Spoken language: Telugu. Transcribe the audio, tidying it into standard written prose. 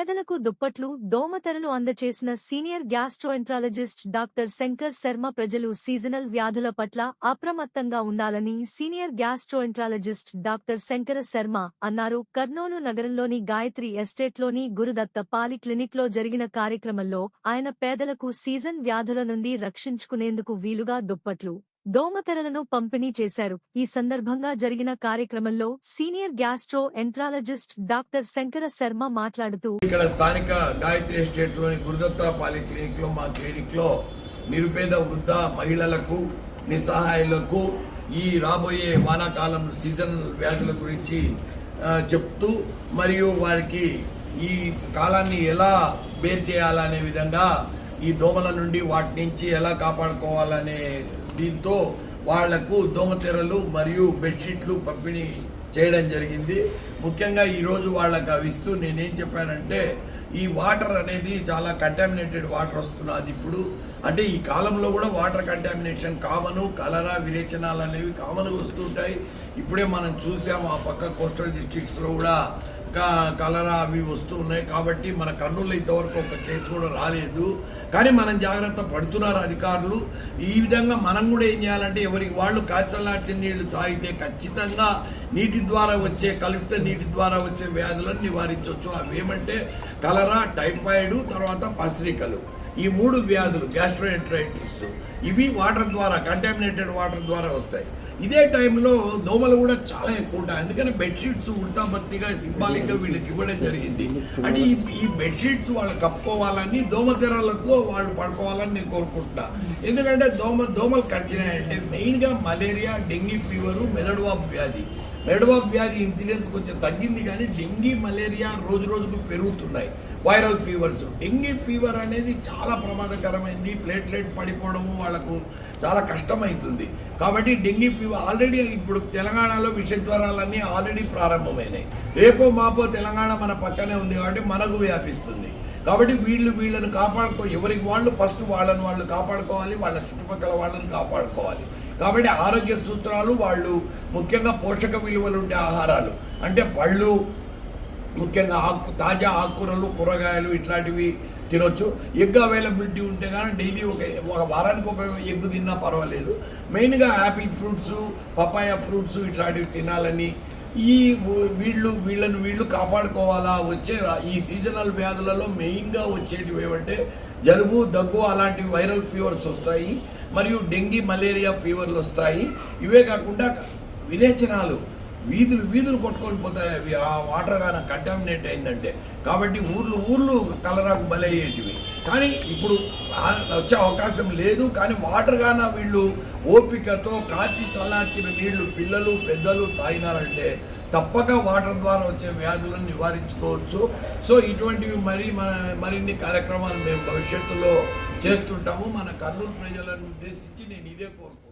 పేదలకు దుప్పట్లు, దోమతెరలు అందచేసిన senior gastroenterologist doctor Shankar Sharma. ప్రజలు సీజనల్ వ్యాధుల పట్ల అప్రమత్తంగా ఉండాలని senior gastroenterologist doctor Shankar Sharma అన్నారు. కర్నూలు నగరంలోని గాయత్రి ఎస్టేట్లోని గురుదత్త పాలిక్లినిక్లో జరిగిన కార్యక్రమంలో ఆయన పేదలకు సీజన్ వ్యాధుల నుండి రక్షించుకునేందుకు వీలుగా దుప్పట్లు, దోమతెరలను పంపిణీ చేశారు. ఈ సందర్భంగా జరిగిన కార్యక్రమంలో senior gastro enterologist doctor Shankar Sharma మాట్లాడుతూ, ఇక్కడ స్థానిక గాయత్రి ఎస్టేట్ లోని గురుదత్త పాలిక్లినిక్ లో మా క్లినిక్ లో నిరుపేద వృద్ధ మహిళలకు, నిస్సహాయులకు ఈ రాబోయే వానాకాలం సీజన్ వ్యాధుల గురించి చెప్తూ మరియు వారికి ఈ కాలాన్ని ఎలా బేర్ చేయాలనే విధంగా ఈ దోమల నుండి వాటి నుంచి ఎలా కాపాడుకోవాలనే దీంతో వాళ్లకు దోమతెరలు మరియు బెడ్షీట్లు పంపిణీ చేయడం జరిగింది. ముఖ్యంగా ఈరోజు వాళ్ళకి అవి ఇస్తూ నేనేం చెప్పానంటే, ఈ వాటర్ అనేది చాలా కంటామినేటెడ్ వాటర్ వస్తున్నది ఇప్పుడు. అంటే ఈ కాలంలో కూడా వాటర్ కంటామినేషన్ కామను, కలరా, విరేచనాలు అనేవి కామన్గా వస్తుంటాయి. ఇప్పుడే మనం చూసాము ఆ పక్క కోస్టల్ డిస్ట్రిక్ట్స్లో కూడా కలరా అవి వస్తూ ఉన్నాయి. కాబట్టి మన కర్నూలులో ఇంతవరకు ఒక కేసు కూడా రాలేదు. కానీ మనం జాగ్రత్త పడుతున్నారు అధికారులు. ఈ విధంగా మనం కూడా ఏం చేయాలంటే, ఎవరికి వాళ్ళు కాచలార్చిన నీళ్లు తాగితే ఖచ్చితంగా నీటి ద్వారా వచ్చే కలుషిత నీటి ద్వారా వచ్చే వ్యాధులను నివారించవచ్చు. అవి ఏమంటే కలరా, టైఫాయిడ్, తర్వాత పసిరికలు, ఈ 3 వ్యాధులు, గ్యాస్ట్రోఎంటరైటిస్, ఇవి వాటర్ ద్వారా, కంటామినేటెడ్ వాటర్ ద్వారా వస్తాయి. ఇదే టైంలో దోమలు కూడా చాలా ఎక్కువ ఉంటాయి. అందుకని బెడ్షీట్స్ ఉడతాబత్తిగా సింబాలిక్గా వీళ్ళకి ఇవ్వడం జరిగింది. అంటే ఈ బెడ్షీట్స్ వాళ్ళు కప్పుకోవాలని, దోమతెరలతో వాళ్ళు పడుకోవాలని నేను కోరుకుంటున్నా. ఎందుకంటే దోమలు కరిచినాయంటే మెయిన్గా మలేరియా, డెంగీ ఫీవరు, మెదడువాపు వ్యాధి. మెదడువాపు వ్యాధి ఇన్సిడెన్స్ కొంచెం తగ్గింది, కానీ డెంగీ, మలేరియా రోజు రోజుకు పెరుగుతున్నాయి. వైరల్ ఫీవర్స్, డెంగీ ఫీవర్ అనేది చాలా ప్రమాదకరమైంది. ప్లేట్లెట్ పడిపోవడము వాళ్ళకు చాలా కష్టమవుతుంది. కాబట్టి డెంగీ ఫీవర్ ఆల్రెడీ ఇప్పుడు తెలంగాణలో విష జ్వరాలన్నీ ఆల్రెడీ ప్రారంభమైనాయి. రేపో మాపో తెలంగాణ మన పక్కనే ఉంది కాబట్టి మనకు వ్యాపిస్తుంది. కాబట్టి వీళ్ళని ఎవరికి వాళ్ళు ఫస్ట్ వాళ్ళని వాళ్ళు కాపాడుకోవాలి, వాళ్ళ చుట్టుపక్కల వాళ్ళని కాపాడుకోవాలి. కాబట్టి ఆరోగ్య సూత్రాలు, వాళ్ళు ముఖ్యంగా పోషక విలువలు ఉండే ఆహారాలు అంటే పళ్ళు, ముఖ్యంగా తాజా ఆకుకూరలు, కూరగాయలు ఇట్లాంటివి తినొచ్చు. ఎగ్ అవైలబిలిటీ ఉంటే కానీ డైలీ ఒక వారానికి ఒక ఎగ్ తిన్నా పర్వాలేదు. మెయిన్గా యాపిల్ ఫ్రూట్స్, పపాయ ఫ్రూట్స్ ఇట్లాంటివి తినాలని, వీళ్ళను కాపాడుకోవాలా. వచ్చే ఈ సీజనల్ వ్యాధులలో మెయిన్గా వచ్చేటివి ఏమంటే జలుబు, దగ్గు, అలాంటి వైరల్ ఫీవర్స్ వస్తాయి, మరియు డెంగీ, మలేరియా ఫీవర్లు వస్తాయి. ఇవే కాకుండా విరేచనాలు, వీధులు కొట్టుకొని పోతాయి అవి, ఆ వాటర్ గాన కంటామినేట్ అయిందంటే. కాబట్టి ఊర్లు కలరాకు బలయ్యేటివి. కానీ ఇప్పుడు వచ్చే అవకాశం లేదు. కానీ వాటర్ గాన వీళ్ళు ఓపికతో కాచి చల్లార్చిన నీళ్లు పిల్లలు, పెద్దలు తాగినారంటే తప్పక వాటర్ ద్వారా వచ్చే వ్యాధులను నివారించుకోవచ్చు. సో ఇటువంటివి మరిన్ని కార్యక్రమాలు మేము భవిష్యత్తులో చేస్తుంటాము. మన కర్నూలు ప్రజలను ఉద్దేశించి నేను ఇదే కోరుకుంటున్నాను.